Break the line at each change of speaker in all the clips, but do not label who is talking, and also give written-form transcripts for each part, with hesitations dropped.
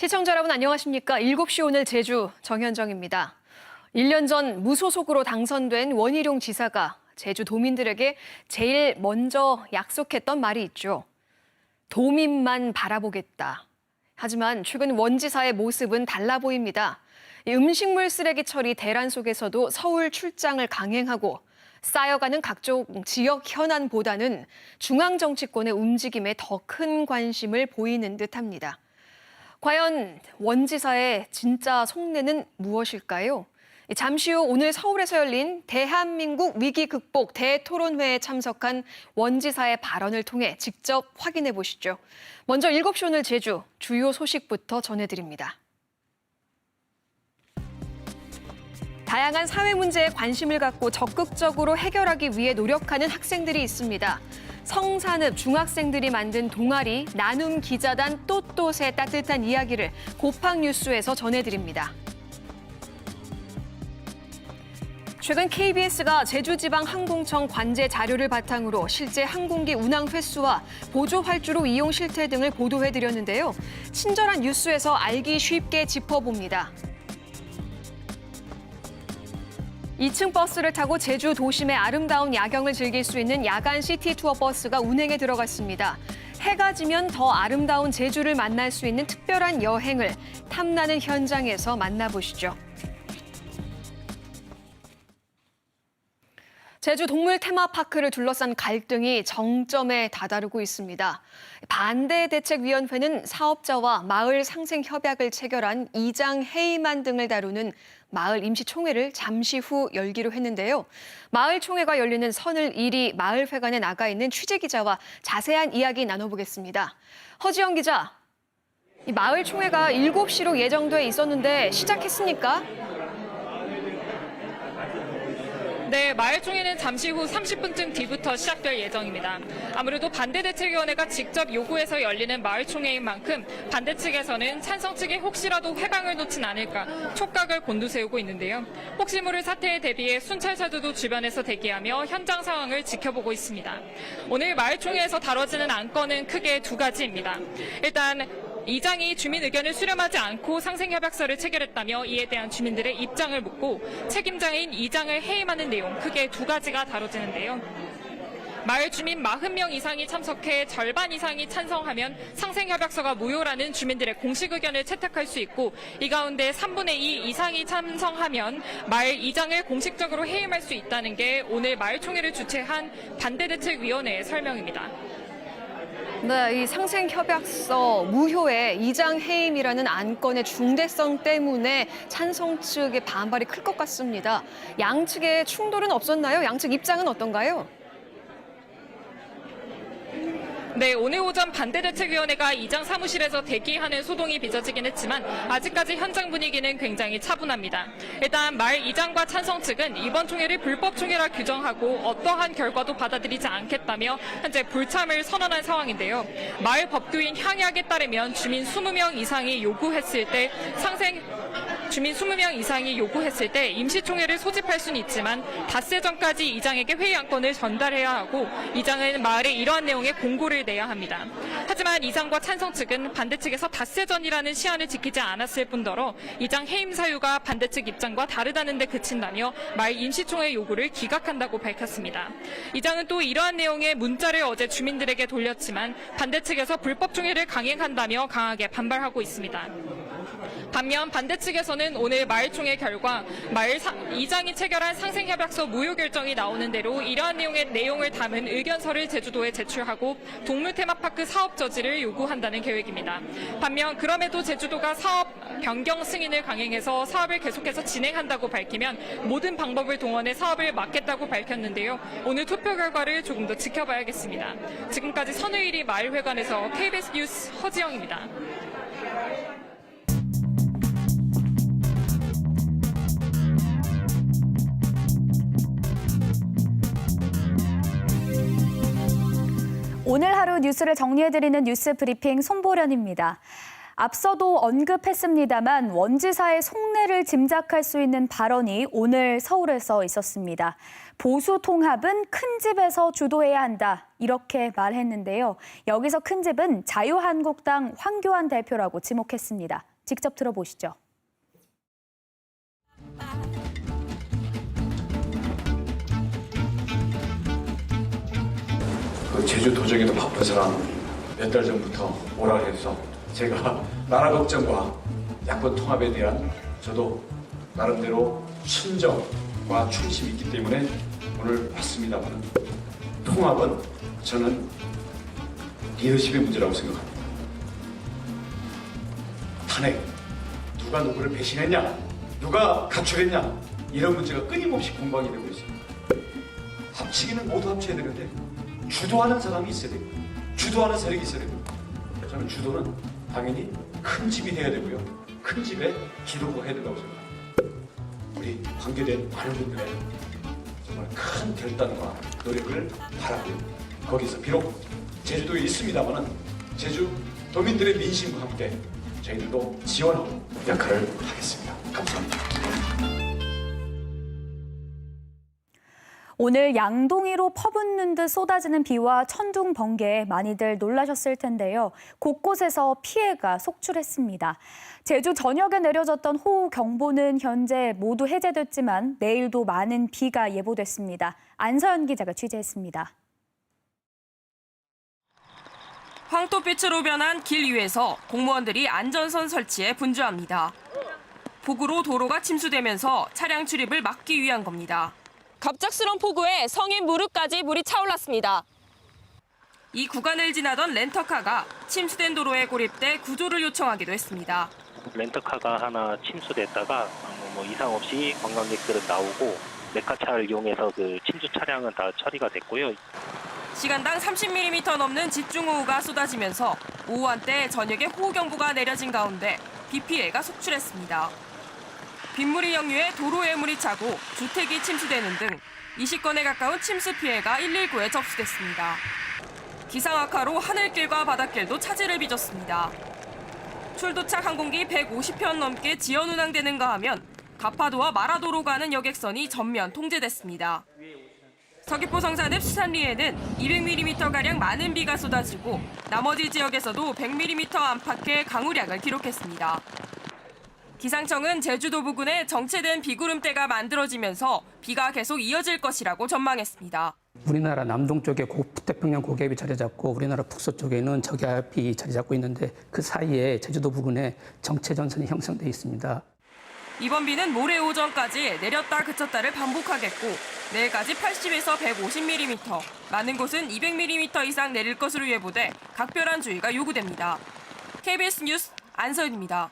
시청자 여러분 안녕하십니까? 7시 오늘 제주 정현정입니다. 1년 전 무소속으로 당선된 원희룡 지사가 제주 도민들에게 제일 먼저 약속했던 말이 있죠. 도민만 바라보겠다. 하지만 최근 원 지사의 모습은 달라 보입니다. 음식물 쓰레기 처리 대란 속에서도 서울 출장을 강행하고 쌓여가는 각종 지역 현안보다는 중앙 정치권의 움직임에 더 큰 관심을 보이는 듯합니다. 과연 원 지사의 진짜 속내는 무엇일까요? 잠시 후 오늘 서울에서 열린 대한민국 위기 극복 대토론회에 참석한 원 지사의 발언을 통해 직접 확인해 보시죠. 먼저 7시 오늘 제주 주요 소식부터 전해드립니다. 다양한 사회 문제에 관심을 갖고 적극적으로 해결하기 위해 노력하는 학생들이 있습니다. 성산읍 중학생들이 만든 동아리 나눔 기자단 또또의 따뜻한 이야기를 고팡 뉴스에서 전해드립니다. 최근 KBS가 제주지방항공청 관제 자료를 바탕으로 실제 항공기 운항 횟수와 보조 활주로 이용 실태 등을 보도해드렸는데요. 친절한 뉴스에서 알기 쉽게 짚어봅니다. 2층 버스를 타고 제주 도심의 아름다운 야경을 즐길 수 있는 야간 시티 투어 버스가 운행에 들어갔습니다. 해가 지면 더 아름다운 제주를 만날 수 있는 특별한 여행을 탐나는 현장에서 만나보시죠. 제주 동물 테마파크를 둘러싼 갈등이 정점에 다다르고 있습니다. 반대대책위원회는 사업자와 마을 상생 협약을 체결한 이장 해임안 등을 다루는 마을 임시총회를 잠시 후 열기로 했는데요. 마을 총회가 열리는 선을 1위 마을회관에 나가 있는 취재기자와 자세한 이야기 나눠보겠습니다. 허지영 기자, 이 마을 총회가 7시로 예정돼 있었는데 시작했습니까?
네, 마을총회는 잠시 후 30분쯤 뒤부터 시작될 예정입니다. 아무래도 반대대책위원회가 직접 요구해서 열리는 마을총회인 만큼 반대 측에서는 찬성 측이 혹시라도 회방을 놓진 않을까 촉각을 곤두세우고 있는데요. 혹시 모를 사태에 대비해 순찰차들도 주변에서 대기하며 현장 상황을 지켜보고 있습니다. 오늘 마을총회에서 다뤄지는 안건은 크게 두 가지입니다. 일단 이장이 주민 의견을 수렴하지 않고 상생협약서를 체결했다며 이에 대한 주민들의 입장을 묻고 책임자인 이장을 해임하는 내용 크게 두 가지가 다뤄지는데요. 마을 주민 40명 이상이 참석해 절반 이상이 찬성하면 상생협약서가 무효라는 주민들의 공식 의견을 채택할 수 있고 이 가운데 3분의 2 이상이 찬성하면 마을 이장을 공식적으로 해임할 수 있다는 게 오늘 마을총회를 주최한 반대대책위원회의 설명입니다.
네, 이 상생협약서 무효의 이장 해임이라는 안건의 중대성 때문에 찬성 측의 반발이 클 것 같습니다. 양측의 충돌은 없었나요? 양측 입장은 어떤가요?
네, 오늘 오전 반대대책위원회가 이장 사무실에서 대기하는 소동이 빚어지긴 했지만 아직까지 현장 분위기는 굉장히 차분합니다. 일단 마을 이장과 찬성 측은 이번 총회를 불법 총회라 규정하고 어떠한 결과도 받아들이지 않겠다며 현재 불참을 선언한 상황인데요. 마을 법규인 향약에 따르면 주민 20명 이상이 요구했을 때 임시총회를 소집할 수는 있지만 닷새 전까지 이장에게 회의 안건을 전달해야 하고 이장은 마을에 이러한 내용의 공고를 내야 합니다. 하지만 이장과 찬성 측은 반대 측에서 닷새 전이라는 시한을 지키지 않았을 뿐더러 이장 해임 사유가 반대 측 입장과 다르다는 데 그친다며 마을 임시총회 요구를 기각한다고 밝혔습니다. 이장은 또 이러한 내용의 문자를 어제 주민들에게 돌렸지만 반대 측에서 불법 총회를 강행한다며 강하게 반발하고 있습니다. 반면 반대 측에서는 오늘 마을총회 결과 이장이 체결한 상생협약서 무효 결정이 나오는 대로 이러한 내용을 담은 의견서를 제주도에 제출하고 동물 테마파크 사업 저지를 요구한다는 계획입니다. 반면 그럼에도 제주도가 사업 변경 승인을 강행해서 사업을 계속해서 진행한다고 밝히면 모든 방법을 동원해 사업을 막겠다고 밝혔는데요. 오늘 투표 결과를 조금 더 지켜봐야겠습니다. 지금까지 선의일이 마을회관에서 KBS 뉴스 허지영입니다.
오늘 하루 뉴스를 정리해드리는 뉴스 브리핑 손보련입니다. 앞서도 언급했습니다만 원지사의 속내를 짐작할 수 있는 발언이 오늘 서울에서 있었습니다. 보수 통합은 큰 집에서 주도해야 한다, 이렇게 말했는데요. 여기서 큰 집은 자유한국당 황교안 대표라고 지목했습니다. 직접 들어보시죠.
그 제주 도정에도 바쁜 사람 몇 달 전부터 오라 해서 제가 나라 걱정과 야권 통합에 대한 저도 나름대로 순정과 충심이 있기 때문에 오늘 왔습니다만 통합은 저는 리더십의 문제라고 생각합니다. 탄핵, 누가 누구를 배신했냐, 누가 가출했냐 이런 문제가 끊임없이 공방이 되고 있습니다. 합치기는 모두 합쳐야 되는데 주도하는 사람이 있어야 됩니다. 주도하는 세력이 있어야 됩니다. 저는 주도는 당연히 큰 집이 돼야 되고요. 큰 집에 기도가 해야 된다고 생각합니다. 우리 관계된 많은 분들의 정말 큰 결단과 노력을 바라고요. 거기서 비록 제주도에 있습니다만은 제주 도민들의 민심과 함께 저희들도 지원하고 역할을 하겠습니다. 감사합니다.
오늘 양동이로 퍼붓는 듯 쏟아지는 비와 천둥, 번개에 많이들 놀라셨을 텐데요. 곳곳에서 피해가 속출했습니다. 제주 전역에 내려졌던 호우경보는 현재 모두 해제됐지만 내일도 많은 비가 예보됐습니다. 안서연 기자가 취재했습니다.
황토빛으로 변한 길 위에서 공무원들이 안전선 설치에 분주합니다. 폭우로 도로가 침수되면서 차량 출입을 막기 위한 겁니다.
갑작스런 폭우에 성인 무릎까지 물이 차올랐습니다.
이 구간을 지나던 렌터카가 침수된 도로에 고립돼 구조를 요청하기도 했습니다.
렌터카가 하나 침수됐다가 뭐 이상 없이 관광객들은 나오고 메카차를 이용해서 그 침수 차량은 다 처리가 됐고요.
시간당 30mm 넘는 집중호우가 쏟아지면서 오후 한때 전역에 호우경보가 내려진 가운데 비 피해가 속출했습니다. 빗물이 역류해 도로에 물이 차고 주택이 침수되는 등 20건에 가까운 침수 피해가 119에 접수됐습니다. 기상 악화로 하늘길과 바닷길도 차질을 빚었습니다. 출도착 항공기 150편 넘게 지연 운항되는가 하면 가파도와 마라도로 가는 여객선이 전면 통제됐습니다. 서귀포 성산읍 수산리에는 200mm가량 많은 비가 쏟아지고 나머지 지역에서도 100mm 안팎의 강우량을 기록했습니다. 기상청은 제주도 부근에 정체된 비구름대가 만들어지면서 비가 계속 이어질 것이라고 전망했습니다.
우리나라 남동쪽에 태평양 고기압이 자리 잡고 우리나라 북서쪽에는 저기압이 자리 잡고 있는데 그 사이에 제주도 부근에 정체전선이 형성돼 있습니다.
이번 비는 모레 오전까지 내렸다 그쳤다를 반복하겠고 내일까지 80에서 150mm, 많은 곳은 200mm 이상 내릴 것으로 예보돼 각별한 주의가 요구됩니다. KBS 뉴스 안서연입니다.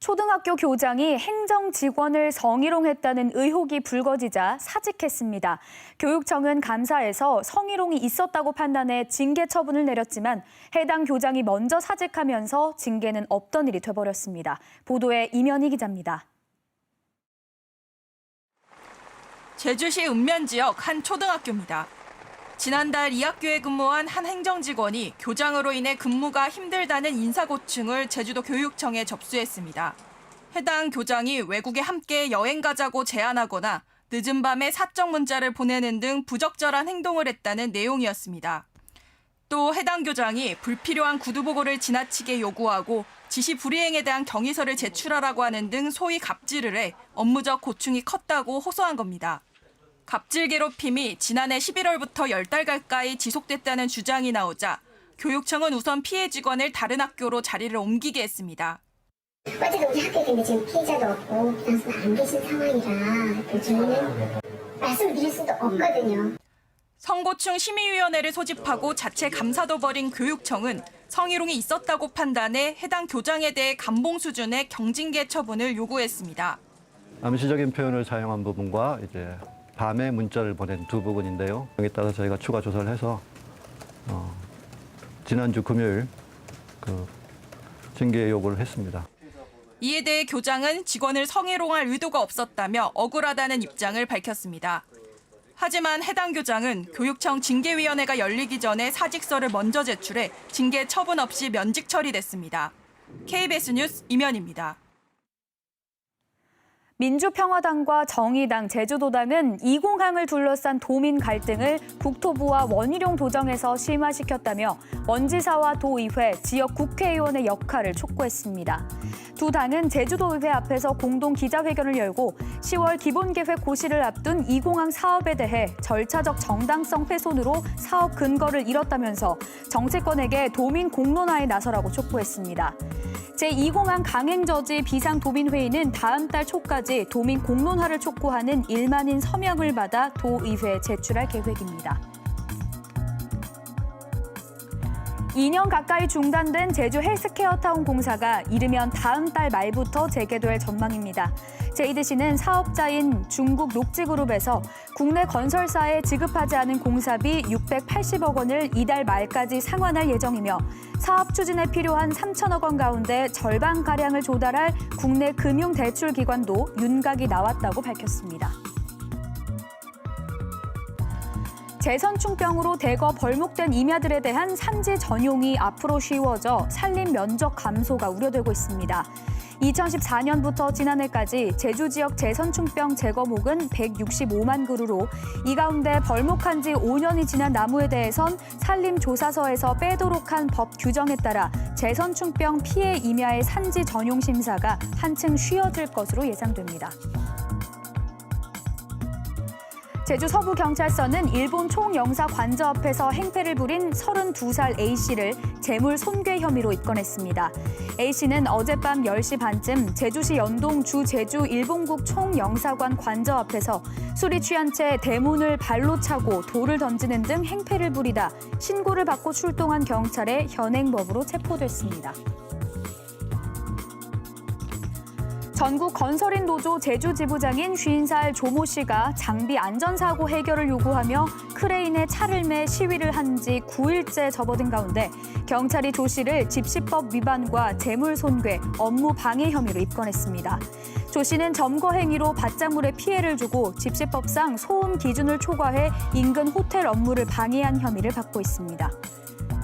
초등학교 교장이 행정 직원을 성희롱했다는 의혹이 불거지자 사직했습니다. 교육청은 감사에서 성희롱이 있었다고 판단해 징계 처분을 내렸지만 해당 교장이 먼저 사직하면서 징계는 없던 일이 돼버렸습니다. 보도에 이면희 기자입니다.
제주시 읍면 지역 한 초등학교입니다. 지난달 이 학교에 근무한 한 행정직원이 교장으로 인해 근무가 힘들다는 인사고충을 제주도 교육청에 접수했습니다. 해당 교장이 외국에 함께 여행 가자고 제안하거나 늦은 밤에 사적 문자를 보내는 등 부적절한 행동을 했다는 내용이었습니다. 또 해당 교장이 불필요한 구두보고를 지나치게 요구하고 지시 불이행에 대한 경위서를 제출하라고 하는 등 소위 갑질을 해 업무적 고충이 컸다고 호소한 겁니다. 갑질 괴롭힘이 지난해 11월부터 10달 가까이 지속됐다는 주장이 나오자 교육청은 우선 피해 직원을 다른 학교로 자리를 옮기게 했습니다.
어쨌든 우리 학교에 근데 지금 피해자도 없고 교장선생님 안 계신 상황이라 저희는 말씀을 드릴 수도 없거든요.
성고충 심의위원회를 소집하고 자체 감사도 벌인 교육청은 성희롱이 있었다고 판단해 해당 교장에 대해 감봉 수준의 경징계 처분을 요구했습니다.
암시적인 표현을 사용한 부분과 이제 밤에 문자를 보낸 두 부분인데요. 여기에 따라서 저희가 추가 조사를 해서 지난주 금요일 징계 요구를 했습니다.
이에 대해 교장은 직원을 성희롱할 의도가 없었다며 억울하다는 입장을 밝혔습니다. 하지만 해당 교장은 교육청 징계위원회가 열리기 전에 사직서를 먼저 제출해 징계 처분 없이 면직 처리됐습니다. KBS 뉴스 이면입니다.
민주평화당과 정의당, 제주도당은 2공항을 둘러싼 도민 갈등을 국토부와 원희룡 도정에서 심화시켰다며 원지사와 도의회, 지역 국회의원의 역할을 촉구했습니다. 두 당은 제주도의회 앞에서 공동 기자회견을 열고 10월 기본계획 고시를 앞둔 2공항 사업에 대해 절차적 정당성 훼손으로 사업 근거를 잃었다면서 정치권에게 도민 공론화에 나서라고 촉구했습니다. 제2공항 강행저지 비상도민회의는 다음 달 초까지 도민 공론화를 촉구하는 1만인 서명을 받아 도의회에 제출할 계획입니다. 2년 가까이 중단된 제주 헬스케어타운 공사가 이르면 다음 달 말부터 재개될 전망입니다. 제이드시는 사업자인 중국 녹지그룹에서 국내 건설사에 지급하지 않은 공사비 680억 원을 이달 말까지 상환할 예정이며 사업 추진에 필요한 3천억 원 가운데 절반가량을 조달할 국내 금융대출기관도 윤곽이 나왔다고 밝혔습니다. 재선충병으로 대거 벌목된 임야들에 대한 산지 전용이 앞으로 쉬워져 산림 면적 감소가 우려되고 있습니다. 2014년부터 지난해까지 제주 지역 재선충병 제거목은 165만 그루로 이 가운데 벌목한 지 5년이 지난 나무에 대해선 산림조사서에서 빼도록 한 법 규정에 따라 재선충병 피해 임야의 산지 전용 심사가 한층 쉬워질 것으로 예상됩니다. 제주 서부경찰서는 일본 총영사 관저 앞에서 행패를 부린 32살 A씨를 재물 손괴 혐의로 입건했습니다. A씨는 어젯밤 10시 반쯤 제주시 연동 주 제주 일본국 총영사관 관저 앞에서 술이 취한 채 대문을 발로 차고 돌을 던지는 등 행패를 부리다 신고를 받고 출동한 경찰에 현행법으로 체포됐습니다. 전국 건설인 노조 제주 지부장인 50살 조모 씨가 장비 안전사고 해결을 요구하며 크레인에 차를 매 시위를 한 지 9일째 접어든 가운데 경찰이 조 씨를 집시법 위반과 재물손괴, 업무 방해 혐의로 입건했습니다. 조 씨는 점거 행위로 밭작물에 피해를 주고 집시법상 소음 기준을 초과해 인근 호텔 업무를 방해한 혐의를 받고 있습니다.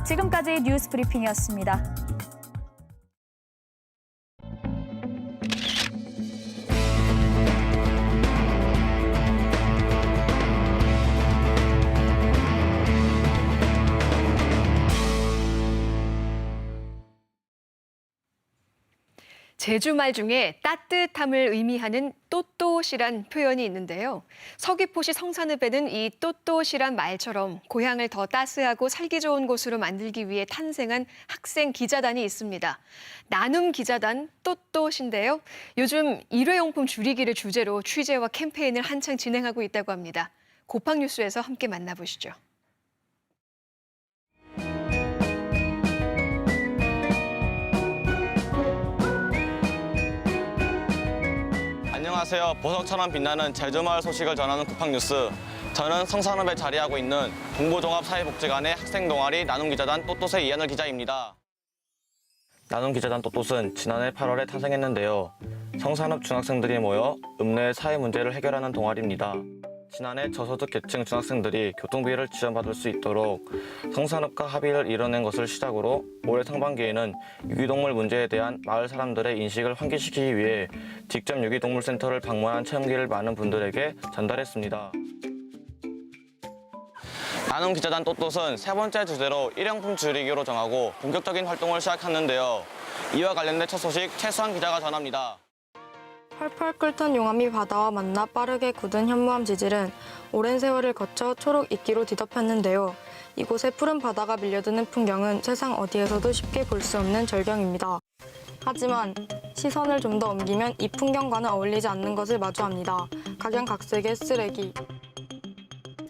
지금까지 뉴스 브리핑이었습니다.
제주말 중에 따뜻함을 의미하는 또또시란 표현이 있는데요. 서귀포시 성산읍에는 이 또또시란 말처럼 고향을 더 따스하고 살기 좋은 곳으로 만들기 위해 탄생한 학생 기자단이 있습니다. 나눔 기자단 또또시인데요. 요즘 일회용품 줄이기를 주제로 취재와 캠페인을 한창 진행하고 있다고 합니다. 고팡뉴스에서 함께 만나보시죠.
안녕하세요. 보석처럼 빛나는 제주마을 소식을 전하는 고팡뉴스. 저는 성산읍에 자리하고 있는 동부종합사회복지관의 학생동아리 나눔기자단 또또스의 이하늘 기자입니다. 나눔기자단 또또스는 지난해 8월에 탄생했는데요. 성산읍 중학생들이 모여 읍내의 사회 문제를 해결하는 동아리입니다. 지난해 저소득 계층 중학생들이 교통비를 지원받을 수 있도록 성산읍과 합의를 이뤄낸 것을 시작으로 올해 상반기에는 유기동물 문제에 대한 마을 사람들의 인식을 환기시키기 위해 직접 유기동물센터를 방문한 체험기를 많은 분들에게 전달했습니다. 나눔기자단 또또스는 세 번째 주제로 일회용품 줄이기로 정하고 본격적인 활동을 시작했는데요. 이와 관련된 첫 소식 최수환 기자가 전합니다.
펄펄 끓던 용암이 바다와 만나 빠르게 굳은 현무암 지질은 오랜 세월을 거쳐 초록 이끼로 뒤덮였는데요. 이곳에 푸른 바다가 밀려드는 풍경은 세상 어디에서도 쉽게 볼 수 없는 절경입니다. 하지만 시선을 좀 더 옮기면 이 풍경과는 어울리지 않는 것을 마주합니다. 각양각색의 쓰레기.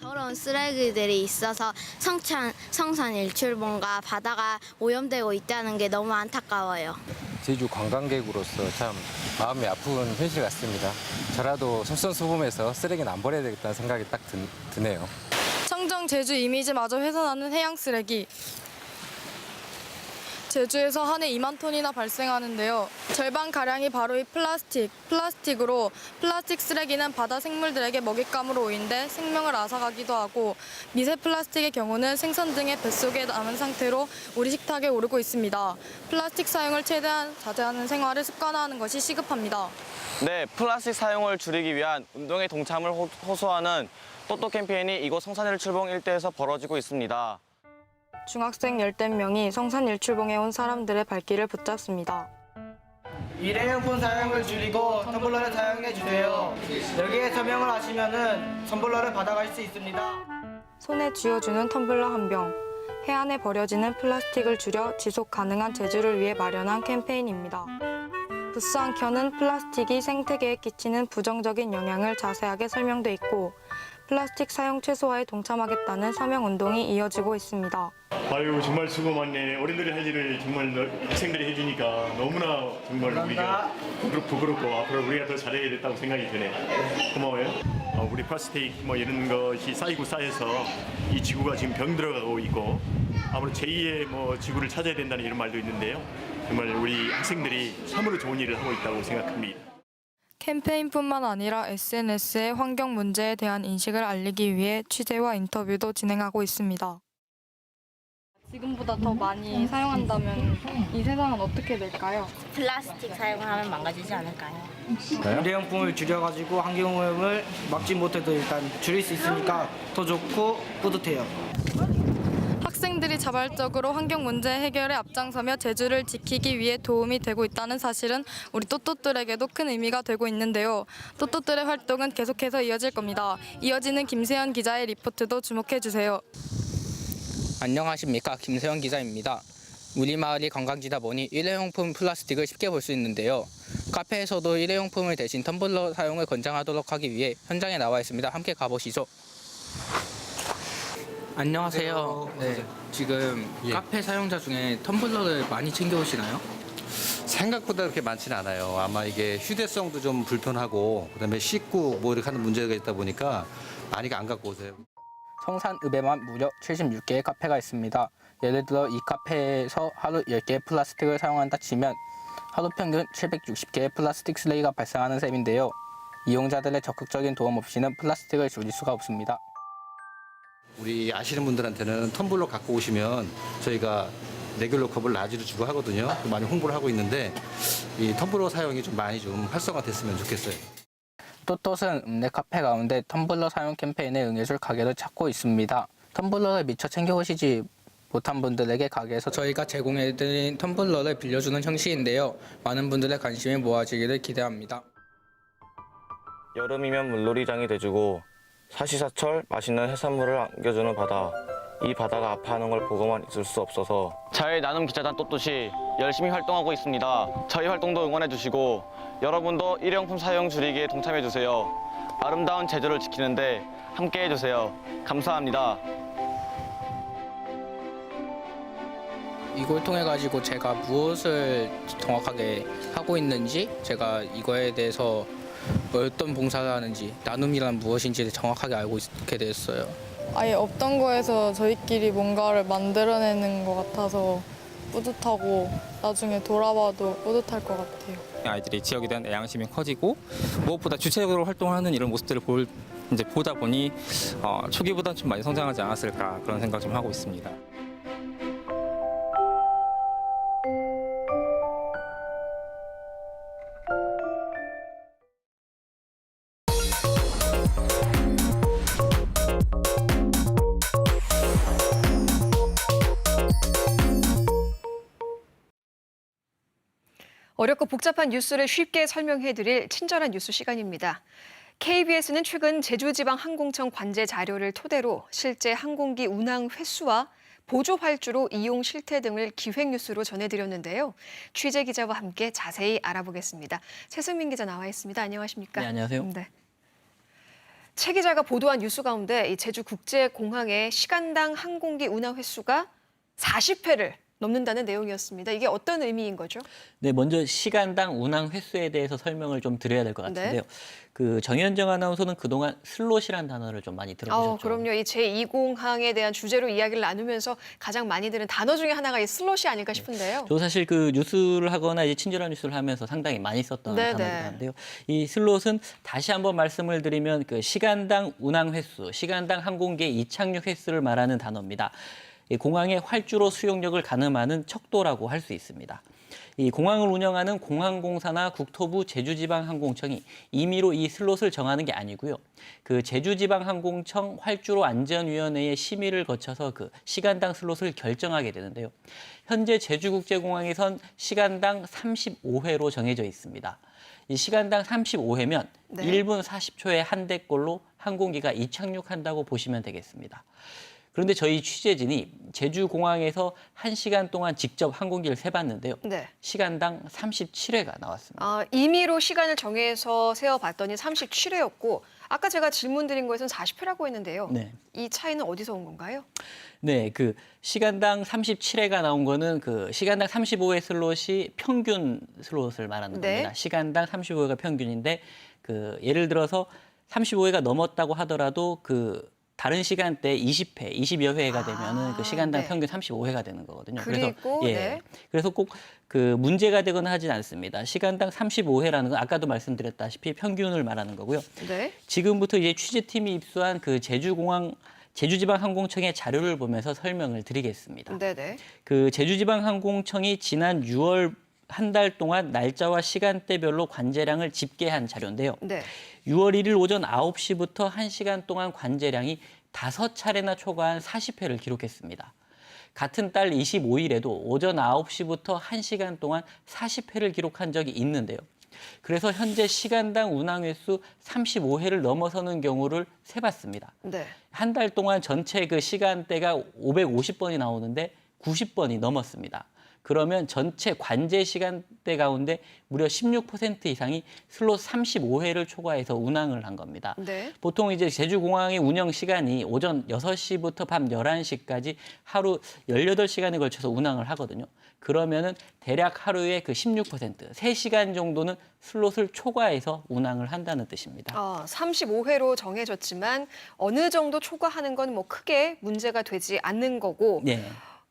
더러운 쓰레기들이 있어서 성산 일출봉과 바다가 오염되고 있다는 게 너무 안타까워요.
제주 관광객으로서 참 마음이 아픈 현실 같습니다. 저라도 솔선수범해서 쓰레기는 안 버려야 되겠다는 생각이 딱 드네요.
청정 제주 이미지마저 훼손하는 해양 쓰레기. 제주에서 한 해 2만 톤이나 발생하는데요. 절반가량이 바로 이 플라스틱으로 플라스틱 쓰레기는 바다 생물들에게 먹잇감으로 오인돼 생명을 앗아가기도 하고 미세 플라스틱의 경우는 생선 등의 뱃속에 남은 상태로 우리 식탁에 오르고 있습니다. 플라스틱 사용을 최대한 자제하는 생활을 습관화하는 것이 시급합니다.
네, 플라스틱 사용을 줄이기 위한 운동에 동참을 호소하는 또또 캠페인이 이곳 성산일출봉 일대에서 벌어지고 있습니다.
중학생 10명이 성산일출봉에 온 사람들의 발길을 붙잡습니다.
일회용품 사용을 줄이고 텀블러를 사용해 주세요. 여기에 서명을 하시면은 텀블러를 받아갈 수 있습니다.
손에 쥐어주는 텀블러 한 병. 해안에 버려지는 플라스틱을 줄여 지속 가능한 제주를 위해 마련한 캠페인입니다. 부스 한 켠은 플라스틱이 생태계에 끼치는 부정적인 영향을 자세하게 설명돼 있고 플라스틱 사용 최소화에 동참하겠다는 서명운동이 이어지고 있습니다.
아유 정말 수고 많네. 어른들이 할 일을 정말 학생들이 해주니까 너무나 정말 우리가 부끄럽고 앞으로 우리가 더 잘해야 됐다고 생각이 드네. 고마워요. 우리 플라스틱 이런 것이 쌓여서 이 지구가 지금 병들어가고 있고 아무래도 제2의 지구를 찾아야 된다는 이런 말도 있는데요. 정말 우리 학생들이 참으로 좋은 일을 하고 있다고 생각합니다.
캠페인뿐만 아니라 SNS에 환경 문제에 대한 인식을 알리기 위해 취재와 인터뷰도 진행하고 있습니다. 지금보다 더 많이 사용한다면 이 세상은 어떻게 될까요?
플라스틱 사용하면 망가지지 않을까요?
일회용품을 줄여가지고 환경오염을 막지 못해도 일단 줄일 수 있으니까 더 좋고 뿌듯해요.
학생들이 자발적으로 환경 문제 해결에 앞장서며 제주를 지키기 위해 도움이 되고 있다는 사실은 우리 또또들에게도 큰 의미가 되고 있는데요. 또또들의 활동은 계속해서 이어질 겁니다. 이어지는 김세현 기자의 리포트도 주목해 주세요.
안녕하십니까, 김세현 기자입니다. 우리 마을이 관광지다 보니 일회용품 플라스틱을 쉽게 볼 수 있는데요. 카페에서도 일회용품을 대신 텀블러 사용을 권장하도록 하기 위해 현장에 나와 있습니다. 함께 가보시죠. 안녕하세요. 네, 지금 카페 사용자 중에 텀블러를 많이 챙겨오시나요?
생각보다 그렇게 많지는 않아요. 아마 이게 휴대성도 좀 불편하고 그다음에 씻고 이렇게 하는 문제가 있다 보니까 많이 안 갖고 오세요.
성산읍에만 무려 76개의 카페가 있습니다. 예를 들어 이 카페에서 하루 10개의 플라스틱을 사용한다 치면 하루 평균 760개의 플라스틱 쓰레기가 발생하는 셈인데요. 이용자들의 적극적인 도움 없이는 플라스틱을 줄일 수가 없습니다.
우리 아시는 분들한테는 텀블러 갖고 오시면 저희가 레귤러 컵을 라지로 주고 하거든요. 많이 홍보를 하고 있는데 이 텀블러 사용이 좀 많이 활성화됐으면 좋겠어요.
또또는 읍내 카페 가운데 텀블러 사용 캠페인에 응해줄 가게를 찾고 있습니다. 텀블러를 미처 챙겨오시지 못한 분들에게 가게에서 저희가 제공해드린 텀블러를 빌려주는 형식인데요. 많은 분들의 관심이 모아지기를 기대합니다.
여름이면 물놀이장이 돼주고 사시사철 맛있는 해산물을 안겨주는 바다. 이 바다가 아파하는 걸 보고만 있을 수 없어서 자유 나눔 기자단 또또시 열심히 활동하고 있습니다. 저희 활동도 응원해주시고 여러분도 일회용품 사용 줄이기에 동참해주세요. 아름다운 제주를 지키는데 함께해주세요. 감사합니다.
이걸 통해 가지고 제가 무엇을 정확하게 하고 있는지, 제가 이거에 대해서 어떤 봉사를 하는지, 나눔이란 무엇인지를 정확하게 알고 있게 됐어요.
아예 없던 거에서 저희끼리 뭔가를 만들어내는 것 같아서 뿌듯하고 나중에 돌아봐도 뿌듯할 것 같아요.
아이들이 지역에 대한 애양심이 커지고 무엇보다 주체적으로 활동하는 이런 모습들을 보다 보니 초기보다는 좀 많이 성장하지 않았을까 그런 생각 좀 하고 있습니다.
어렵고 복잡한 뉴스를 쉽게 설명해드릴 친절한 뉴스 시간입니다. KBS는 최근 제주지방항공청 관제 자료를 토대로 실제 항공기 운항 횟수와 보조 활주로 이용 실태 등을 기획 뉴스로 전해드렸는데요. 취재 기자와 함께 자세히 알아보겠습니다. 최승민 기자 나와 있습니다. 안녕하십니까?
네, 안녕하세요.
네. 최 기자가 보도한 뉴스 가운데 이 제주국제공항의 시간당 항공기 운항 횟수가 40회를 넘는다는 내용이었습니다. 이게 어떤 의미인 거죠?
네, 먼저 시간당 운항 횟수에 대해서 설명을 좀 드려야 될 것 같은데요. 그 정현정 아나운서는 그동안 슬롯이라는 단어를 좀 많이 들어보셨죠?
그럼요. 이 제2공항에 대한 주제로 이야기를 나누면서 가장 많이 들은 단어 중에 하나가 이 슬롯이 아닐까 싶은데요.
저 사실 그 뉴스를 하거나 이제 친절한 뉴스를 하면서 상당히 많이 썼던 단어이긴 한데요. 이 슬롯은 다시 한번 말씀을 드리면 그 시간당 운항 횟수, 시간당 항공기의 이착륙 횟수를 말하는 단어입니다. 이 공항의 활주로 수용력을 가늠하는 척도라고 할 수 있습니다. 이 공항을 운영하는 공항공사나 국토부 제주지방항공청이 임의로 이 슬롯을 정하는 게 아니고요. 그 제주지방항공청 활주로안전위원회의 심의를 거쳐서 그 시간당 슬롯을 결정하게 되는데요. 현재 제주국제공항에선 시간당 35회로 정해져 있습니다. 이 시간당 35회면 1분 40초에 한 대꼴로 항공기가 이착륙한다고 보시면 되겠습니다. 그런데 저희 취재진이 제주공항에서 1시간 동안 직접 항공기를 세봤는데요. 시간당 37회가 나왔습니다.
임의로 시간을 정해서 세어봤더니 37회였고 아까 제가 질문 드린 거에서는 40회라고 했는데요. 이 차이는 어디서 온 건가요?
네, 그 시간당 37회가 나온 거는 그 시간당 35회 슬롯이 평균 슬롯을 말하는 겁니다. 시간당 35회가 평균인데 그 예를 들어서 35회가 넘었다고 하더라도 그 다른 시간대 20회, 20여 회가 되면은 그 시간당 평균 35회가 되는 거거든요. 그래서 꼭 그 문제가 되거나 하진 않습니다. 시간당 35회라는 건 아까도 말씀드렸다시피 평균을 말하는 거고요. 지금부터 이제 취재팀이 입수한 그 제주지방항공청의 자료를 보면서 설명을 드리겠습니다. 그 제주지방항공청이 지난 6월 한 달 동안 날짜와 시간대별로 관제량을 집계한 자료인데요. 6월 1일 오전 9시부터 1시간 동안 관제량이 5차례나 초과한 40회를 기록했습니다. 같은 달 25일에도 오전 9시부터 1시간 동안 40회를 기록한 적이 있는데요. 그래서 현재 시간당 운항 횟수 35회를 넘어서는 경우를 세봤습니다. 한 달 동안 전체 그 시간대가 550번이 나오는데 90번이 넘었습니다. 그러면 전체 관제 시간대 가운데 무려 16% 이상이 슬롯 35회를 초과해서 운항을 한 겁니다. 보통 이제 제주공항의 운영 시간이 오전 6시부터 밤 11시까지 하루 18시간에 걸쳐서 운항을 하거든요. 그러면은 대략 하루에 그 16%, 3시간 정도는 슬롯을 초과해서 운항을 한다는 뜻입니다.
35회로 정해졌지만 어느 정도 초과하는 건 뭐 크게 문제가 되지 않는 거고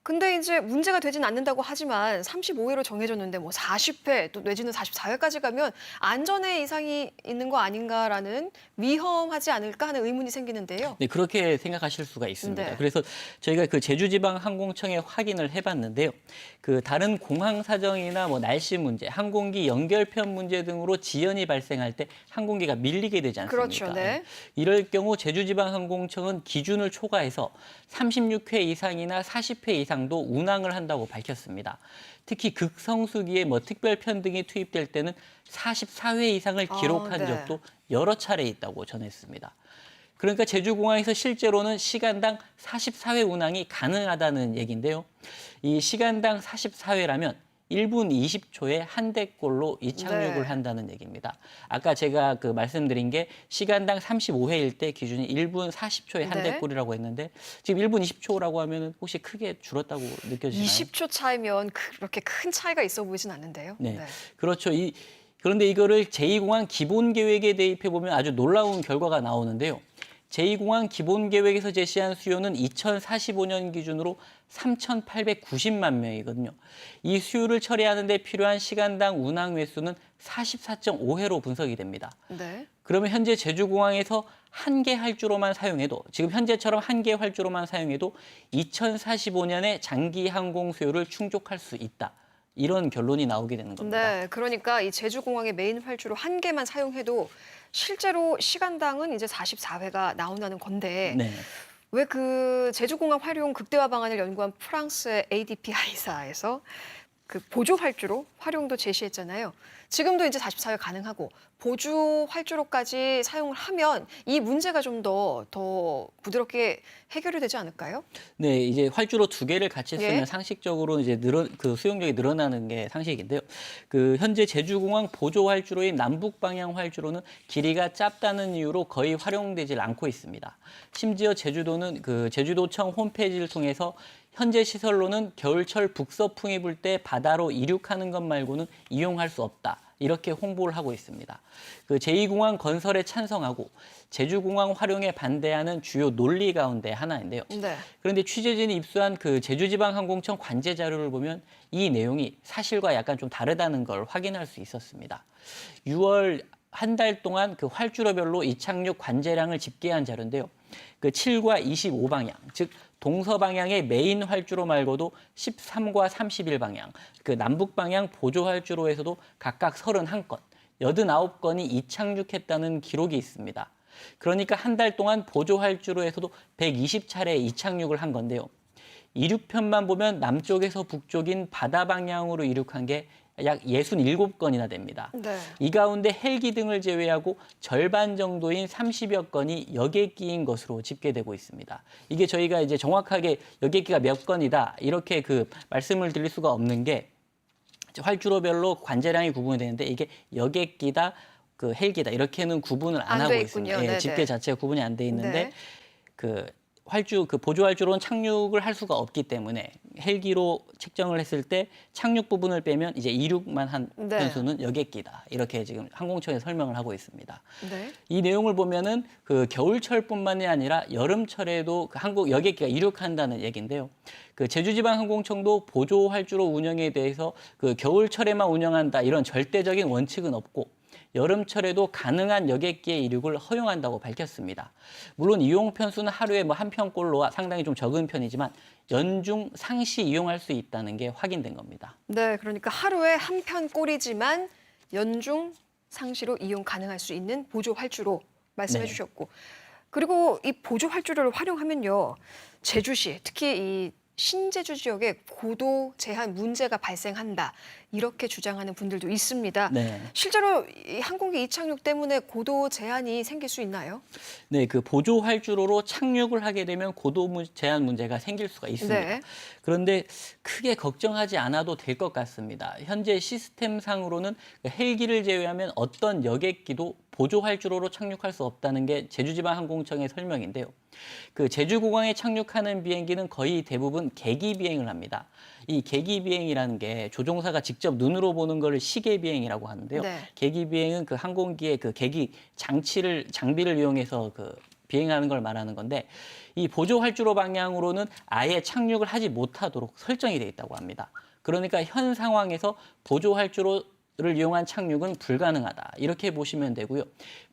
근데 이제 문제가 되진 않는다고 하지만 35회로 정해졌는데 뭐 40회 또 내지는 44회까지 가면 안전에 이상이 있는 거 아닌가라는 위험하지 않을까 하는 의문이 생기는데요.
네, 그렇게 생각하실 수가 있습니다. 그래서 저희가 그 제주지방항공청에 확인을 해봤는데요. 그 다른 공항 사정이나 뭐 날씨 문제, 항공기 연결편 문제 등으로 지연이 발생할 때 항공기가 밀리게 되지 않습니까? 이럴 경우 제주지방항공청은 기준을 초과해서 36회 이상이나 40회 이상도 운항을 한다고 밝혔습니다. 특히 극성수기에 뭐 특별편 등이 투입될 때는 44회 이상을 기록한 적도 여러 차례 있다고 전했습니다. 그러니까 제주공항에서 실제로는 시간당 44회 운항이 가능하다는 얘기인데요. 이 시간당 44회라면 1분 20초에 한 대꼴로 이착륙을 한다는 얘기입니다. 아까 제가 그 말씀드린 게 시간당 35회일 때 기준이 1분 40초에 한 대꼴이라고 했는데 지금 1분 20초라고 하면 혹시 크게 줄었다고 느껴지나요?
20초 차이면 그렇게 큰 차이가 있어 보이진 않는데요.
그렇죠. 그런데 이거를 제2공항 기본계획에 대입해 보면 아주 놀라운 결과가 나오는데요. 제2공항 기본계획에서 제시한 수요는 2045년 기준으로 3,890만 명이거든요. 이 수요를 처리하는 데 필요한 시간당 운항 횟수는 44.5회로 분석이 됩니다. 그러면 현재 제주공항에서 한 개 활주로만 사용해도 지금 현재처럼 한 개 활주로만 사용해도 2045년에 장기 항공 수요를 충족할 수 있다. 이런 결론이 나오게 되는 겁니다.
그러니까 이 제주공항의 메인 활주로 한 개만 사용해도 실제로 시간당은 이제 44회가 나온다는 건데 왜 그 제주공항 활용 극대화 방안을 연구한 프랑스의 ADP 하이사에서 그 보조 활주로 활용도 제시했잖아요. 지금도 이제 44가 가능하고 보조 활주로까지 사용을 하면 이 문제가 좀 더 부드럽게 해결이 되지 않을까요?
네, 이제 활주로 2개를 같이 쓰면
예.
상식적으로 이제 그 수용력이 늘어나는 게 상식인데요. 그 현재 제주공항 보조 활주로인 남북 방향 활주로는 길이가 짧다는 이유로 거의 활용되질 않고 있습니다. 심지어 제주도는 그 제주도청 홈페이지를 통해서 현재 시설로는 겨울철 북서풍이 불 때 바다로 이륙하는 것 말고는 이용할 수 없다. 이렇게 홍보를 하고 있습니다. 그 제2공항 건설에 찬성하고 제주공항 활용에 반대하는 주요 논리 가운데 하나인데요.
네.
그런데 취재진이 입수한 그 제주지방항공청 관제 자료를 보면 이 내용이 사실과 약간 좀 다르다는 걸 확인할 수 있었습니다. 6월 한 달 동안 그 활주로별로 이착륙 관제량을 집계한 자료인데요. 그 7과 25방향, 즉 동서방향의 메인 활주로 말고도 13과 31방향, 그 남북방향 보조 활주로에서도 각각 31건, 89건이 이착륙했다는 기록이 있습니다. 그러니까 한 달 동안 보조 활주로에서도 120차례 이착륙을 한 건데요. 이륙편만 보면 남쪽에서 북쪽인 바다 방향으로 이륙한 게 약 67건이나 됩니다.
네.
이 가운데 헬기 등을 제외하고 절반 정도인 30여 건이 여객기인 것으로 집계되고 있습니다. 이게 저희가 이제 정확하게 여객기가 몇 건이다 이렇게 그 말씀을 드릴 수가 없는 게 활주로별로 관제량이 구분이 되는데 이게 여객기다, 그 헬기다 이렇게는 구분을 안 하고 있습니다. 예, 집계 자체가 구분이 안 돼 있는데
네.
그 보조 활주로는 착륙을 할 수가 없기 때문에 헬기로 측정을 했을 때 착륙 부분을 빼면 이제 이륙만 한
네.
편수는 여객기다. 이렇게 지금 항공청에 설명을 하고 있습니다.
네.
이 내용을 보면은 그 겨울철뿐만이 아니라 여름철에도 그 한국 여객기가 이륙한다는 얘기인데요. 그 제주지방항공청도 보조 활주로 운영에 대해서 그 겨울철에만 운영한다 이런 절대적인 원칙은 없고 여름철에도 가능한 여객기의 이륙을 허용한다고 밝혔습니다. 물론 이용 편수는 하루에 뭐 한 편꼴로 상당히 좀 적은 편이지만 연중 상시 이용할 수 있다는 게 확인된 겁니다.
네, 그러니까 하루에 한 편 꼴이지만 연중 상시로 이용 가능할 수 있는 보조 활주로 말씀해
네.
주셨고, 그리고 이 보조 활주로를 활용하면요, 제주시 특히 이 신제주 지역에 고도 제한 문제가 발생한다 이렇게 주장하는 분들도 있습니다.
네.
실제로 이 항공기 이착륙 때문에 고도 제한이 생길 수 있나요?
네, 그 보조 활주로로 착륙을 하게 되면 고도 제한 문제가 생길 수가 있습니다.
네.
그런데 크게 걱정하지 않아도 될 것 같습니다. 현재 시스템상으로는 헬기를 제외하면 어떤 여객기도 보조 활주로로 착륙할 수 없다는 게 제주지방항공청의 설명인데요. 그 제주공항에 착륙하는 비행기는 거의 대부분 계기 비행을 합니다. 이 계기 비행이라는 게 조종사가 직접 눈으로 보는 걸 시계 비행이라고 하는데요.
네.
계기 비행은 그 항공기의 그 계기 장비를 이용해서 그 비행하는 걸 말하는 건데 이 보조 활주로 방향으로는 아예 착륙을 하지 못하도록 설정이 돼 있다고 합니다. 그러니까 현 상황에서 보조 활주로를 이용한 착륙은 불가능하다. 이렇게 보시면 되고요.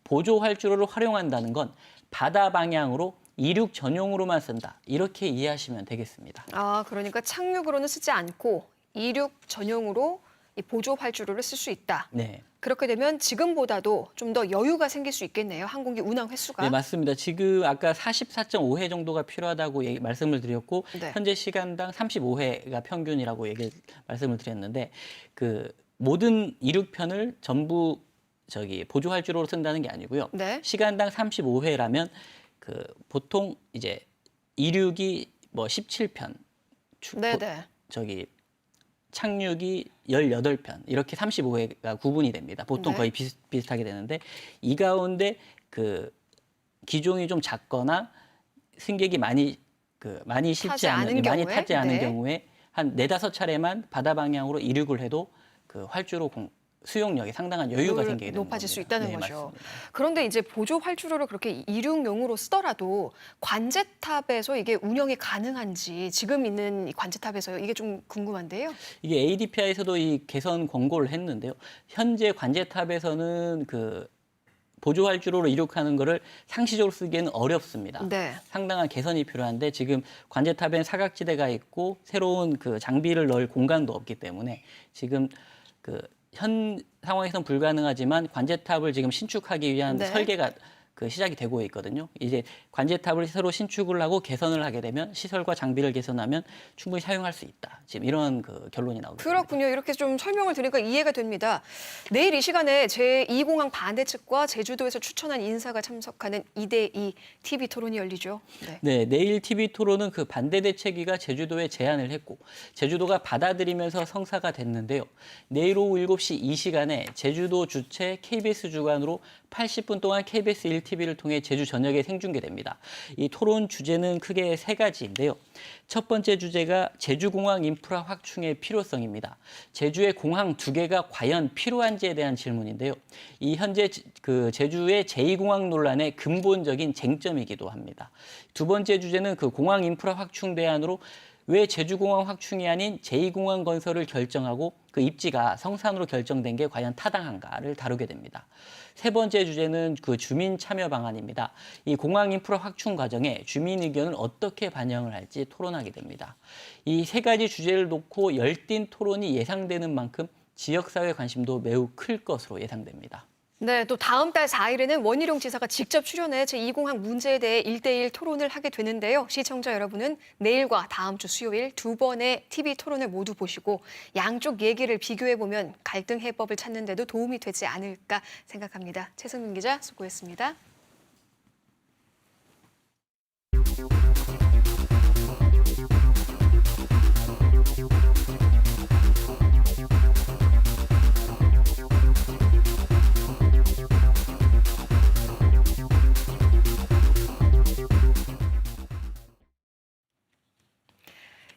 보조 활주로를 활용한다는 건 바다 방향으로 이륙 전용으로만 쓴다. 이렇게 이해하시면 되겠습니다.
아, 그러니까 착륙으로는 쓰지 않고 이륙 전용으로 이 보조 활주로를 쓸 수 있다.
네.
그렇게 되면 지금보다도 좀 더 여유가 생길 수 있겠네요. 항공기 운항 횟수가.
네, 맞습니다. 지금 아까 44.5회 정도가 필요하다고 말씀을 드렸고
네.
현재 시간당 35회가 평균이라고 말씀을 드렸는데 그 모든 이륙편을 전부 보조 활주로로 쓴다는 게 아니고요.
네.
시간당 35회라면 그 보통 이제 이륙이 뭐 17편,
네네.
착륙이 18편 이렇게 35회가 구분이 됩니다. 보통
네.
거의 비슷하게 되는데 이 가운데 그 기종이 좀 작거나 승객이 많이 실지 않은 많이 타지 않은
네.
경우에 한 4-5차례만 바다 방향으로 이륙을 해도 그 활주로 수용력이 상당한 여유가 생기게 됩니다.
높아질 수 있다는
네,
거죠.
맞습니다.
그런데 이제 보조 활주로를 그렇게 이륙용으로 쓰더라도 관제탑에서 이게 운영이 가능한지 지금 있는 이 관제탑에서요. 이게 좀 궁금한데요.
이게 ADPI에서도 이 개선 권고를 했는데요. 현재 관제탑에서는 그 보조 활주로로 이륙하는 거를 상시적으로 쓰기에는 어렵습니다.
네.
상당한 개선이 필요한데 지금 관제탑엔 사각지대가 있고 새로운 그 장비를 넣을 공간도 없기 때문에 지금 그 현 상황에서는 불가능하지만 관제탑을 지금 신축하기 위한
네.
설계가 그 시작이 되고 있거든요. 이제 관제탑을 새로 신축을 하고 개선을 하게 되면 시설과 장비를 개선하면 충분히 사용할 수 있다. 지금 이런 그 결론이 나오고 있습니다.
그렇군요. 이렇게 좀 설명을 들으니까 이해가 됩니다. 내일 이 시간에 제2공항 반대측과 제주도에서 추천한 인사가 참석하는 2대2 TV 토론이 열리죠.
네, 내일 TV 토론은 그 반대 대책위가 제주도에 제안을 했고 제주도가 받아들이면서 성사가 됐는데요. 내일 오후 7시 이 시간에 제주도 주최 KBS 주관으로 80분 동안 KBS 1TV를 통해 제주 전역에 생중계됩니다. 이 토론 주제는 크게 세 가지인데요. 첫 번째 주제가 제주공항 인프라 확충의 필요성입니다. 제주의 공항 2개가 과연 필요한지에 대한 질문인데요. 이 현재 그 제주의 제2공항 논란의 근본적인 쟁점이기도 합니다. 두 번째 주제는 그 공항 인프라 확충 대안으로 왜 제주공항 확충이 아닌 제2공항 건설을 결정하고 그 입지가 성산으로 결정된 게 과연 타당한가를 다루게 됩니다. 세 번째 주제는 그 주민 참여 방안입니다. 이 공항 인프라 확충 과정에 주민 의견을 어떻게 반영을 할지 토론하게 됩니다. 이 세 가지 주제를 놓고 열띤 토론이 예상되는 만큼 지역사회 관심도 매우 클 것으로 예상됩니다.
네, 또 다음 달 4일에는 원희룡 지사가 직접 출연해 제2공항 문제에 대해 1대1 토론을 하게 되는데요. 시청자 여러분은 내일과 다음 주 수요일 두 번의 TV 토론을 모두 보시고 양쪽 얘기를 비교해보면 갈등 해법을 찾는 데도 도움이 되지 않을까 생각합니다. 최승민 기자 수고했습니다.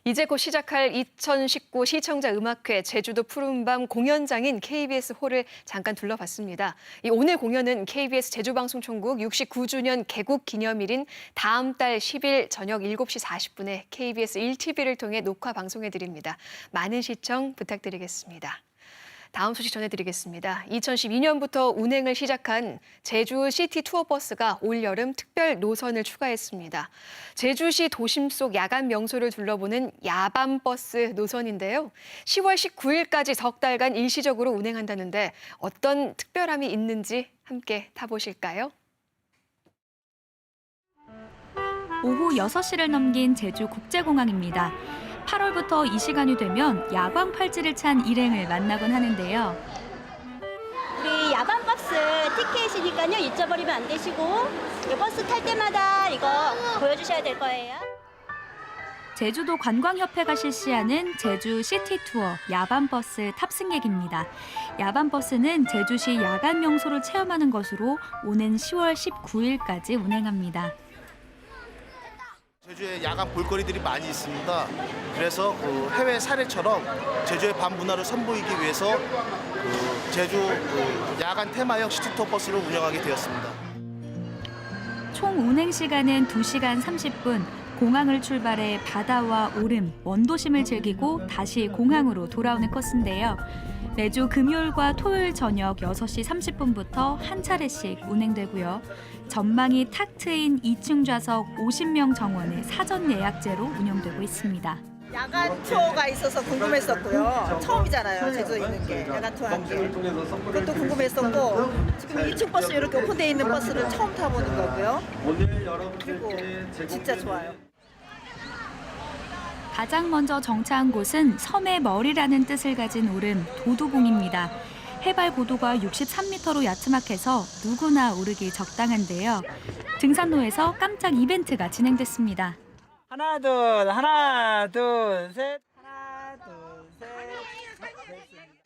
이제 곧 시작할 2019 시청자 음악회 제주도 푸른밤 공연장인 KBS 홀을 잠깐 둘러봤습니다. 오늘 공연은 KBS 제주방송총국 69주년 개국 기념일인 다음 달 10일 저녁 7시 40분에 KBS 1TV를 통해 녹화 방송해드립니다. 많은 시청 부탁드리겠습니다. 다음 소식 전해드리겠습니다. 2012년부터 운행을 시작한 제주 시티 투어버스가 올여름 특별 노선을 추가했습니다. 제주시 도심 속 야간 명소를 둘러보는 야밤버스 노선인데요. 10월 19일까지 석 달간 일시적으로 운행한다는데 어떤 특별함이 있는지 함께 타보실까요?
오후 6시를 넘긴 제주국제공항입니다. 8월부터 이 시간이 되면 야광 팔찌를 찬 일행을 만나곤 하는데요.
우리 야밤 버스 티켓이니까요. 잊어버리면 안 되시고 이 버스 탈 때마다 이거 보여주셔야 될 거예요.
제주도 관광협회가 실시하는 제주 시티 투어 야밤 버스 탑승객입니다. 야밤 버스는 제주시 야간 명소를 체험하는 것으로 오는 10월 19일까지 운행합니다.
제주에 야간 볼거리들이 많이 있습니다. 그래서 그 해외 사례처럼 제주의 밤 문화를 선보이기 위해서 제주 야간 테마형 시티투어 버스를 운영하게 되었습니다.
총 운행 시간은 2시간 30분. 공항을 출발해 바다와 오름, 원도심을 즐기고 다시 공항으로 돌아오는 코스인데요. 매주 금요일과 토요일 저녁 6시 30분부터 한 차례씩 운행되고요. 전망이 탁 트인 2층 좌석 50명 정원의 사전 예약제로 운영되고 있습니다.
야간 투어가 있어서 궁금했었고요. 처음이잖아요, 제주도에 있는 게. 야간 투어 한 게. 그것도 궁금했었고 지금 2층 버스 이렇게 오픈되어 있는 버스를 처음 타보는 거고요. 그리고 진짜 좋아요.
가장 먼저 정차한 곳은 섬의 머리라는 뜻을 가진 오름 도두봉입니다. 해발 고도가 63m로 야트막해서 누구나 오르기 적당한데요. 등산로에서 깜짝 이벤트가 진행됐습니다.
하나 둘 셋.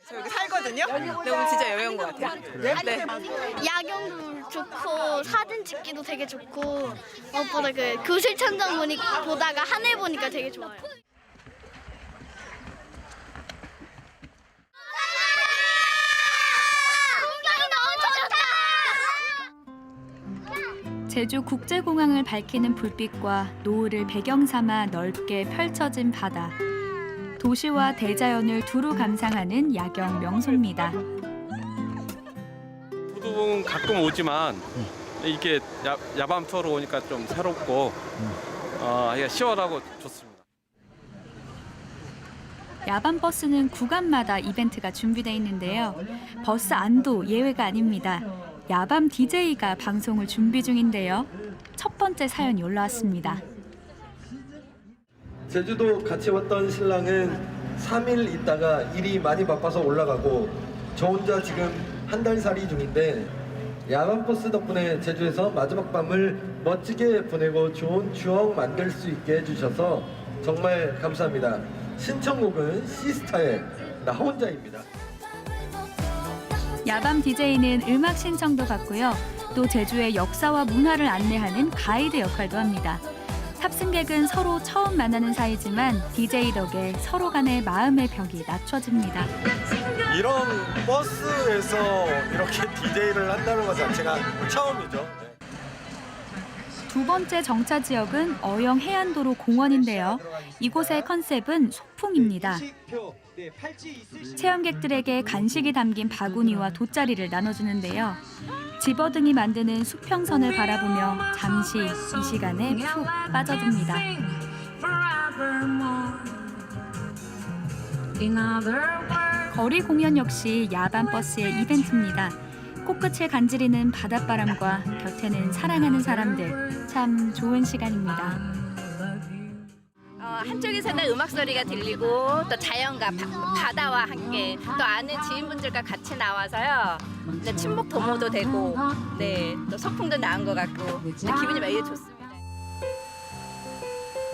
저 여기 살거든요. 너무 진짜 여행 것 같아요. 네.
야경도 좋고 사진 찍기도 되게 좋고 무엇보다 그 교실 천장 보다가 하늘 보니까 되게 좋아요. 제주 국제공항을 밝히는 불빛과 노을을 배경 삼아 넓게 펼쳐진 바다. 도시와 대자연을 두루 감상하는 야경 명소입니다.
도두봉은 가끔 오지만 이렇게 야밤 투어로 오니까 좀 새롭고 시원하고 좋습니다.
야밤 버스는 구간마다 이벤트가 준비되어 있는데요. 버스 안도 예외가 아닙니다.
야밤 DJ가 방송을 준비 중인데요. 첫 번째 사연이 올라왔습니다.
제주도 같이 왔던 신랑은 3일 있다가 일이 많이 바빠서 올라가고 저 혼자 지금 한 달 살이 중인데 야간버스 덕분에 제주에서 마지막 밤을 멋지게 보내고 좋은 추억 만들 수 있게 해주셔서 정말 감사합니다. 신청곡은 시스타의 나 혼자입니다.
야밤 DJ는 음악 신청도 받고요. 또 제주의 역사와 문화를 안내하는 가이드 역할도 합니다. 탑승객은 서로 처음 만나는 사이지만 DJ 덕에 서로 간의 마음의 벽이 낮춰집니다.
이런 버스에서 이렇게 DJ를 한다는 것 자체가 처음이죠.
두 번째 정차 지역은 어영 해안도로 공원인데요. 이곳의 컨셉은 소풍입니다. 체험객들에게 간식이 담긴 바구니와 돗자리를 나눠주는데요. 집어등이 만드는 수평선을 바라보며 잠시 이 시간에 푹 빠져듭니다. 거리 공연 역시 야밤 버스의 이벤트입니다. 코끝을 간지리는 바닷바람과 곁에는 사랑하는 사람들, 참 좋은 시간입니다.
한쪽에서는 음악 소리가 들리고 또 자연과 바다와 함께 또 아는 지인분들과 같이 나와서요. 이제 친목 도모도 되고, 네, 또 소풍도 나은 것 같고 기분이 매우 좋습니다.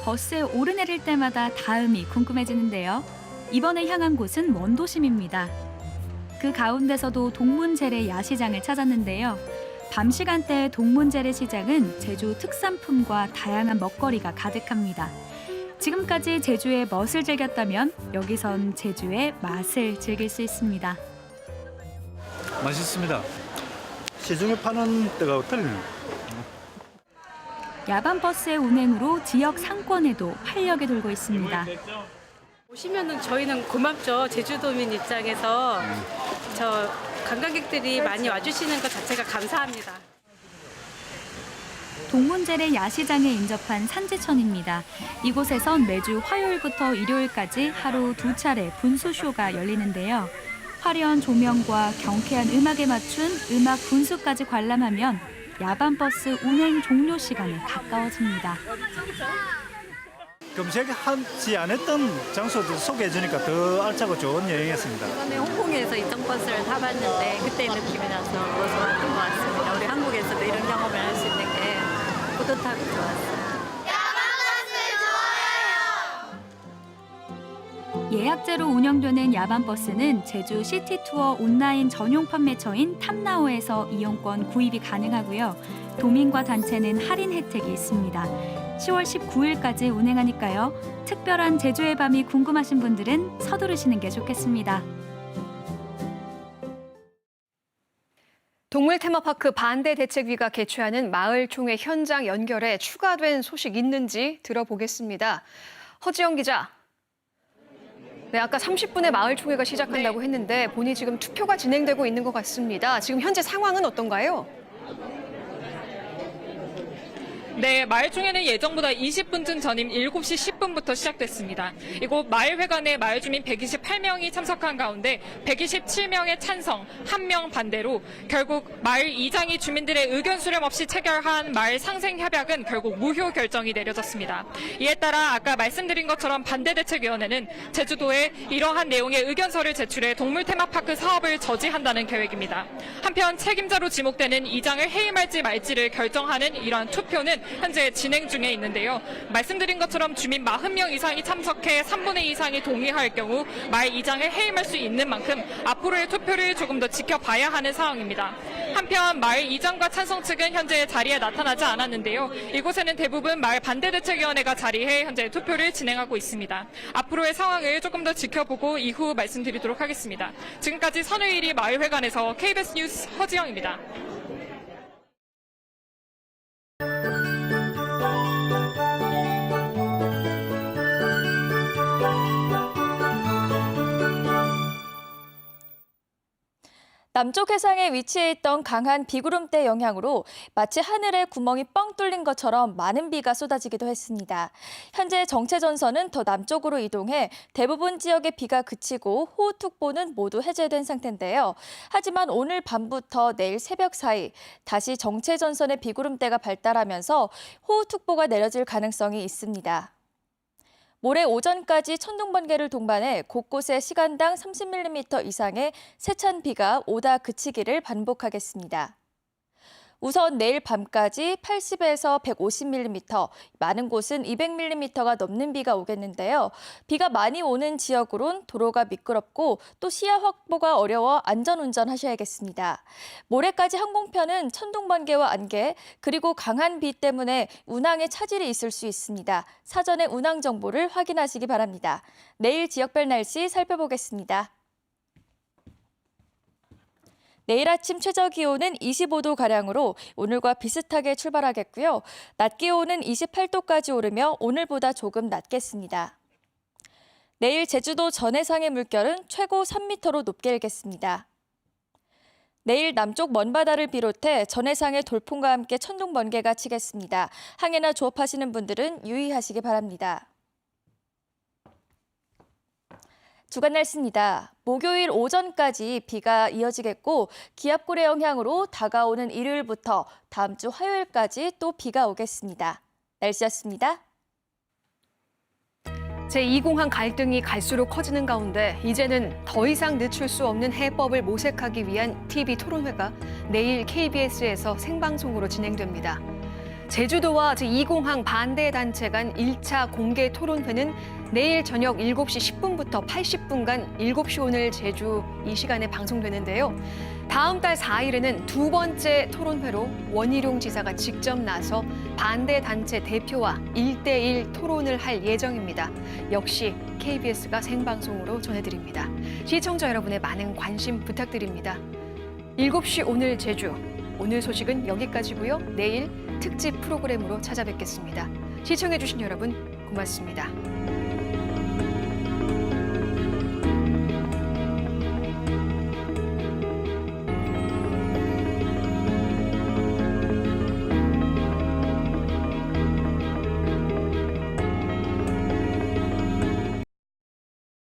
버스에 오르내릴 때마다 다음이 궁금해지는데요. 이번에 향한 곳은 원도심입니다. 그 가운데서도 동문재래 야시장을 찾았는데요. 밤 시간대 동문재래 시장은 제주 특산품과 다양한 먹거리가 가득합니다. 지금까지 제주의 멋을 즐겼다면 여기선 제주의 맛을 즐길 수 있습니다.
맛있습니다. 시중에 파는 때가 틀리네요.
야밤 버스의 운행으로 지역 상권에도 활력이 돌고 있습니다.
오시면은 저희는 고맙죠. 제주도민 입장에서 저 관광객들이 많이 와주시는 것 자체가 감사합니다.
동문재래 야시장에 인접한 산지천입니다. 이곳에선 매주 화요일부터 일요일까지 하루 2차례 분수쇼가 열리는데요. 화려한 조명과 경쾌한 음악에 맞춘 음악 분수까지 관람하면 야밤버스 운행 종료 시간에 가까워집니다.
검색하지 않았던 장소들 소개해주니까 더 알차고 좋은 여행이었습니다.
이번에 홍콩에서 이전 버스를 타봤는데 그때 느낌이 나서 더 좋았던 것 같습니다. 우리 한국에서도 이런 경험을 할 수 있는 게 뿌듯하고 좋았어요.
예약제로 운영되는 야밤버스는 제주 시티투어 온라인 전용 판매처인 탑나오에서 이용권 구입이 가능하고요. 도민과 단체는 할인 혜택이 있습니다. 10월 19일까지 운행하니까요. 특별한 제주의 밤이 궁금하신 분들은 서두르시는 게 좋겠습니다.
동물 테마파크 반대 대책위가 개최하는 마을총회 현장 연결에 추가된 소식 있는지 들어보겠습니다. 허지영 기자. 네, 아까 30분에 마을총회가 시작한다고 했는데 보니 지금 투표가 진행되고 있는 것 같습니다. 지금 현재 상황은 어떤가요?
네, 마을총회는 예정보다 20분쯤 전인 7시 10분부터 시작됐습니다. 이곳 마을회관에 마을주민 128명이 참석한 가운데 127명의 찬성, 1명 반대로 결국 마을 이장이 주민들의 의견 수렴 없이 체결한 마을 상생협약은 결국 무효 결정이 내려졌습니다. 이에 따라 아까 말씀드린 것처럼 반대대책위원회는 제주도에 이러한 내용의 의견서를 제출해 동물 테마파크 사업을 저지한다는 계획입니다. 한편 책임자로 지목되는 이장을 해임할지 말지를 결정하는 이러한 투표는 현재 진행 중에 있는데요. 말씀드린 것처럼 주민 40명 이상이 참석해 3분의 2 이상이 동의할 경우 마을 이장을 해임할 수 있는 만큼 앞으로의 투표를 조금 더 지켜봐야 하는 상황입니다. 한편 마을 이장과 찬성 측은 현재 자리에 나타나지 않았는데요. 이곳에는 대부분 마을 반대대책위원회가 자리해 현재 투표를 진행하고 있습니다. 앞으로의 상황을 조금 더 지켜보고 이후 말씀드리도록 하겠습니다. 지금까지 선의일이 마을회관에서 KBS 뉴스 허지영입니다.
남쪽 해상에 위치해 있던 강한 비구름대 영향으로 마치 하늘에 구멍이 뻥 뚫린 것처럼 많은 비가 쏟아지기도 했습니다. 현재 정체전선은 더 남쪽으로 이동해 대부분 지역의 비가 그치고 호우특보는 모두 해제된 상태인데요. 하지만 오늘 밤부터 내일 새벽 사이 다시 정체전선의 비구름대가 발달하면서 호우특보가 내려질 가능성이 있습니다. 모레 오전까지 천둥 번개를 동반해 곳곳에 시간당 30mm 이상의 세찬 비가 오다 그치기를 반복하겠습니다. 우선 내일 밤까지 80에서 150mm, 많은 곳은 200mm가 넘는 비가 오겠는데요. 비가 많이 오는 지역으론 도로가 미끄럽고 또 시야 확보가 어려워 안전운전 하셔야겠습니다. 모레까지 항공편은 천둥 번개와 안개, 그리고 강한 비 때문에 운항에 차질이 있을 수 있습니다. 사전에 운항 정보를 확인하시기 바랍니다. 내일 지역별 날씨 살펴보겠습니다. 내일 아침 최저 기온은 25도가량으로 오늘과 비슷하게 출발하겠고요. 낮 기온은 28도까지 오르며 오늘보다 조금 낮겠습니다. 내일 제주도 전해상의 물결은 최고 3m로 높게 일겠습니다. 내일 남쪽 먼바다를 비롯해 전해상의 돌풍과 함께 천둥 번개가 치겠습니다. 항해나 조업하시는 분들은 유의하시기 바랍니다. 주간 날씨입니다. 목요일 오전까지 비가 이어지겠고 기압골의 영향으로 다가오는 일요일부터 다음 주 화요일까지 또 비가 오겠습니다. 날씨였습니다.
제2공항 갈등이 갈수록 커지는 가운데 이제는 더 이상 늦출 수 없는 해법을 모색하기 위한 TV 토론회가 내일 KBS에서 생방송으로 진행됩니다. 제주도와 제2공항 반대 단체 간 1차 공개 토론회는 내일 저녁 7시 10분부터 80분간 7시 오늘 제주 이 시간에 방송되는데요. 다음 달 4일에는 두 번째 토론회로 원희룡 지사가 직접 나서 반대 단체 대표와 1대1 토론을 할 예정입니다. 역시 KBS가 생방송으로 전해드립니다. 시청자 여러분의 많은 관심 부탁드립니다. 7시 오늘 제주. 오늘 소식은 여기까지고요. 내일 특집 프로그램으로 찾아뵙겠습니다. 시청해주신 여러분 고맙습니다.